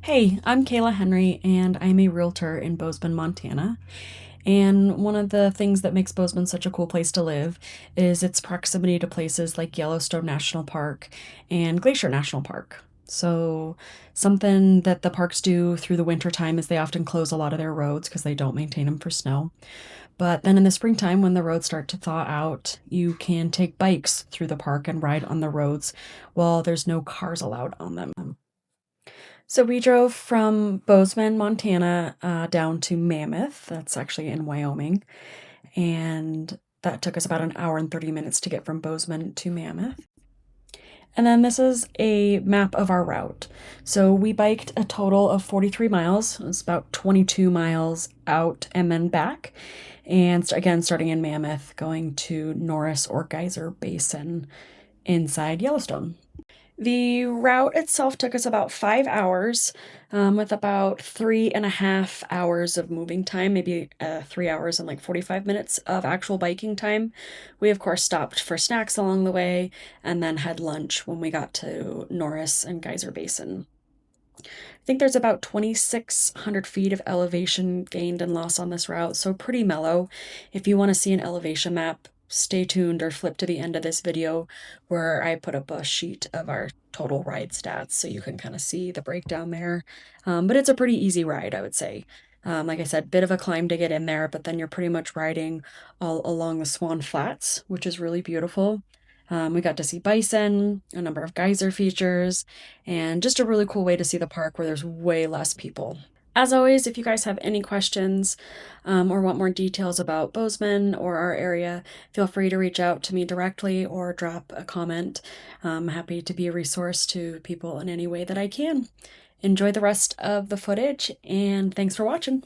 Hey, I'm Kaila Henry, and I'm a realtor in Bozeman, Montana. And one of the things that makes Bozeman such a cool place to live is its proximity to places like Yellowstone National Park and Glacier National Park. So, something that the parks do through the winter time is they often close a lot of their roads because they don't maintain them for snow. But then in the springtime, when the roads start to thaw out, you can take bikes through the park and ride on the roads while there's no cars allowed on them. So we drove from Bozeman, Montana, down to Mammoth. That's actually in Wyoming. And that took us about an hour and 30 minutes to get from Bozeman to Mammoth. And then this is a map of our route. So we biked a total of 43 miles. It's about 22 miles out and then back. And again, starting in Mammoth, going to Norris or Geyser Basin inside Yellowstone. The route itself took us about 5 hours, with about 3.5 hours of moving time, maybe 3 hours and like 45 minutes of actual biking time. We, of course, stopped for snacks along the way and then had lunch when we got to Norris and Geyser Basin. I think there's about 2,600 feet of elevation gained and lost on this route, so pretty mellow. If you want to see an elevation map, stay tuned or flip to the end of this video where I put up a sheet of our total ride stats so you can kind of see the breakdown there. But it's a pretty easy ride, I would say. Like I said, bit of a climb to get in there, but then you're pretty much riding all along the Swan Flats, which is really beautiful. We got to see bison, a number of geyser features, and just a really cool way to see the park where there's way less people. As always, if you guys have any questions or want more details about Bozeman or our area, feel free to reach out to me directly or drop a comment. I'm happy to be a resource to people in any way that I can. Enjoy the rest of the footage, and thanks for watching.